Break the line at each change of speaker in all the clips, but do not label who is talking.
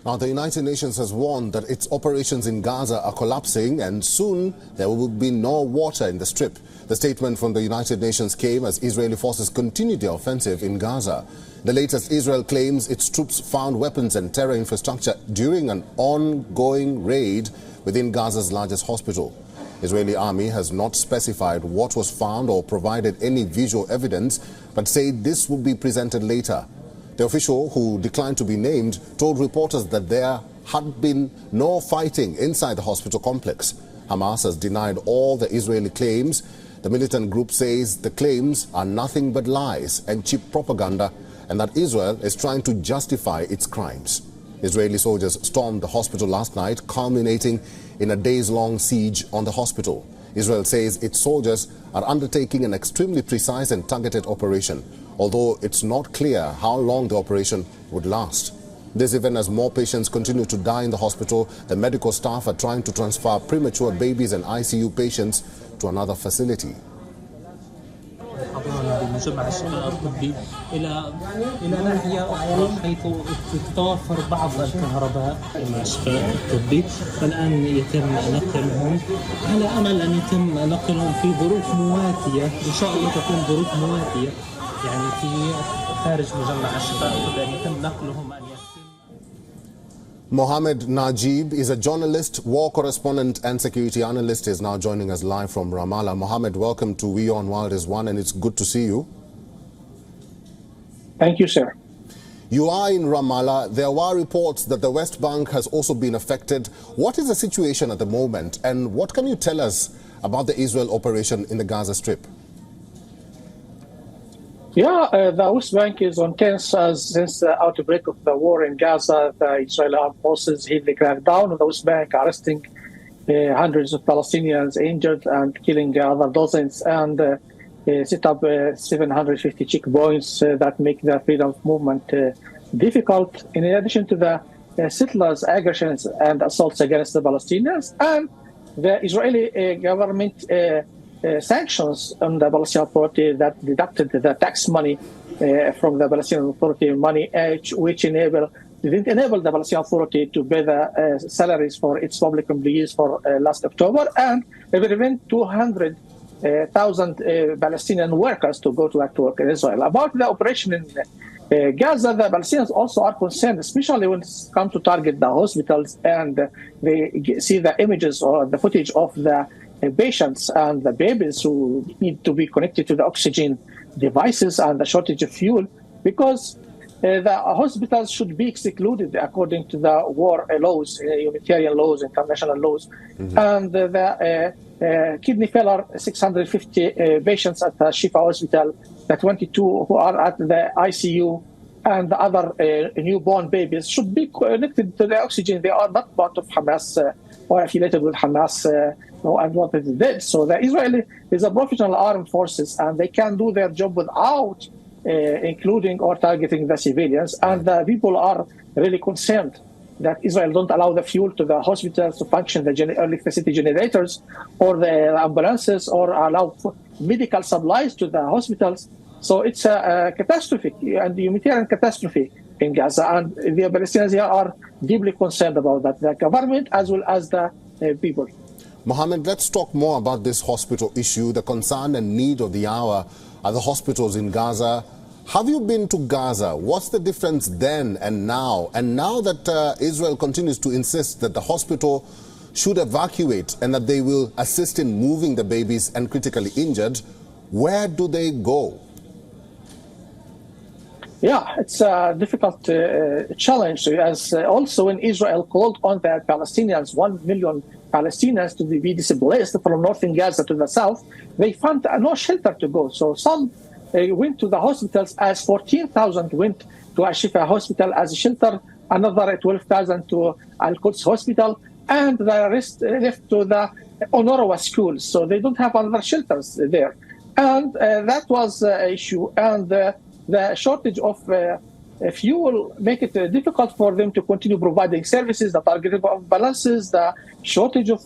Now, the United Nations has warned that its operations in Gaza are collapsing and soon there will be no water in the Strip. The statement from the United Nations came as Israeli forces continue their offensive in Gaza. The latest, Israel claims its troops found weapons and terror infrastructure during an ongoing raid within Gaza's largest hospital. Israeli army has not specified what was found or provided any visual evidence, but said this will be presented later. The official, who declined to be named, told reporters that there had been no fighting inside the hospital complex. Hamas has denied all the Israeli claims. The militant group says the claims are nothing but lies and cheap propaganda, and that Israel is trying to justify its crimes. Israeli soldiers stormed the hospital last night, culminating in a days-long siege on the hospital. Israel says its soldiers are undertaking an extremely precise and targeted operation, although it's not clear how long the operation would last. This even as more patients continue to die in the hospital, the medical staff are trying to transfer premature babies and ICU patients to another facility.
بمجمع الشفاء الطبي إلى ناحية حيث تتوفر بعض الكهرباء مع الشفاء الطبي، فالآن يتم نقلهم على أمل أن يتم نقلهم في ظروف مواتية، إن شاء الله تكون ظروف مواتية، يعني في خارج مجمع الشفاء الطبي أن يتم نقلهم أن
Mohammed Najib is a journalist, war correspondent and security analyst. Is now joining us live from Ramallah. Mohammed, welcome to WION World is One, and it's good to see you.
Thank you, sir.
You are in Ramallah. There were reports that the West Bank has also been affected. What is the situation at the moment, and what can you tell us about the Israel operation in the Gaza Strip?
The West Bank is on tense since the outbreak of the war in Gaza. The Israeli armed forces heavily cracked down on the West Bank, arresting hundreds of Palestinians injured and killing other dozens, and set up 750 checkpoints that make the freedom of movement difficult, in addition to the settlers' aggressions and assaults against the Palestinians, and the Israeli government sanctions on the Palestinian Authority that deducted the tax money from the Palestinian Authority money, which didn't enable the Palestinian Authority to pay the salaries for its public employees for last October, and prevent 200,000 Palestinian workers to go to work in Israel. About the operation in Gaza, the Palestinians also are concerned, especially when it comes to target the hospitals, and they see the images or the footage of the patients and the babies who need to be connected to the oxygen devices and the shortage of fuel, because the hospitals should be excluded according to the war laws, humanitarian laws, international laws. And the kidney failure, 650 patients at the Al-Shifa hospital, the 22 who are at the ICU, and the other newborn babies should be connected to the oxygen. They are not part of Hamas or affiliated with Hamas, and what is dead. So the Israeli is a professional armed forces, and they can do their job without including or targeting the civilians. And the people are really concerned that Israel don't allow the fuel to the hospitals to function, the electricity generators or the ambulances, or allow medical supplies to the hospitals. So it's a catastrophe and humanitarian catastrophe in Gaza, and the Palestinians here are deeply concerned about that, the government as well as the people.
Mohammed, let's talk more about this hospital issue. The concern and need of the hour are the hospitals in Gaza. Have you been to Gaza? What's the difference then and now? And now that Israel continues to insist that the hospital should evacuate and that they will assist in moving the babies and critically injured, where do they go?
Yeah, it's a difficult challenge, as also when Israel called on the Palestinians, 1 million Palestinians to be displaced from northern Gaza to the south, they found no shelter to go. So some went to the hospitals, as 14,000 went to Al-Shifa hospital as a shelter, another 12,000 to Al-Quds hospital, and the rest left to the Onorwa schools. So they don't have other shelters there. And that was an issue. And the shortage of fuel make it difficult for them to continue providing services, the targeted balances, the shortage of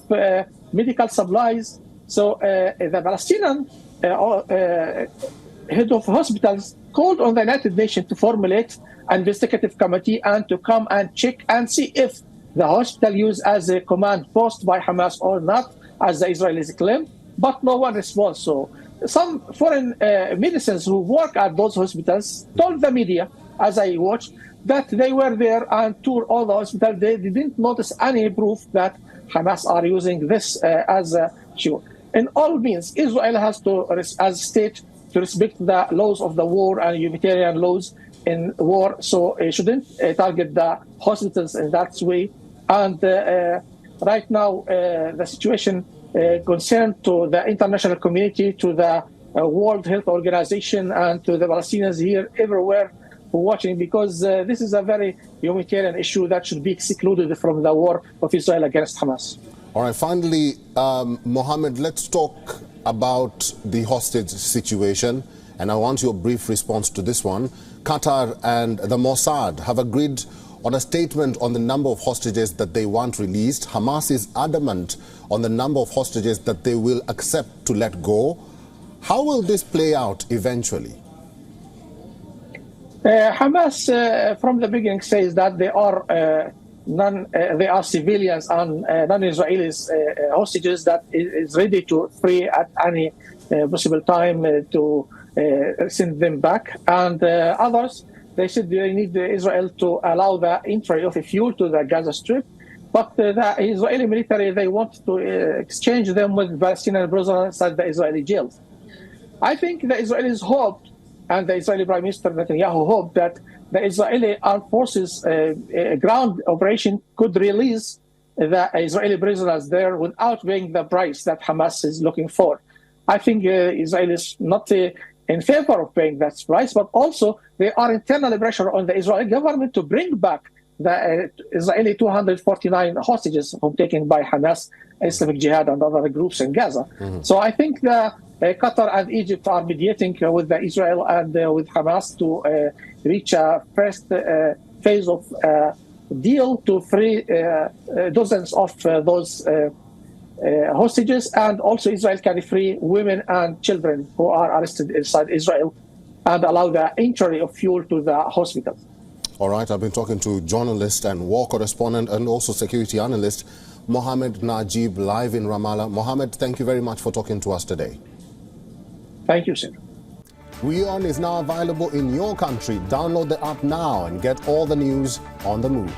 medical supplies. So the Palestinian head of hospitals called on the United Nations to formulate an investigative committee and to come and check and see if the hospital used as a command post by Hamas or not, as the Israelis claim, but no one responds. So some foreign militants who work at those hospitals told the media, as I watched, that they were there and toured all the hospitals. They didn't notice any proof that Hamas are using this as a shield. In all means, Israel has to, as a state, to respect the laws of the war and humanitarian laws in war. So it shouldn't target the hospitals in that way. And right now, the situation concerned to the international community, to the World Health Organization, and to the Palestinians here, everywhere watching, because this is a very humanitarian issue that should be excluded from the war of Israel against Hamas.
All right, finally, Mohammed, let's talk about the hostage situation, and I want your brief response to this one. Qatar and the Mossad have agreed on a statement on the number of hostages that they want released. Hamas is adamant on the number of hostages that they will accept to let go. How will this play out eventually?
Hamas, from the beginning, says that they are they are civilians and non-Israelis hostages that is ready to free at any possible time to send them back. And others, they said they need Israel to allow the entry of fuel to the Gaza Strip. But the Israeli military, they want to exchange them with Palestinian prisoners at the Israeli jails. I think the Israelis hoped, and the Israeli Prime Minister Netanyahu hoped, that the Israeli armed forces ground operation could release the Israeli prisoners there without paying the price that Hamas is looking for. I think Israel is not in favor of paying that price, but also there are internal pressure on the Israeli government to bring back the Israeli 249 hostages taken by Hamas, Islamic Jihad, and other groups in Gaza. So I think Qatar and Egypt are mediating with Israel and with Hamas to reach a first phase of deal to free dozens of those hostages, and also Israel can free women and children who are arrested inside Israel and allow the entry of fuel to the hospitals.
All right, I've been talking to journalist and war correspondent and also security analyst Mohammed Najib, live in Ramallah. Mohammed, thank you very much for talking to us today.
Thank you, sir.
WION is now available in your country. Download the app now and get all the news on the move.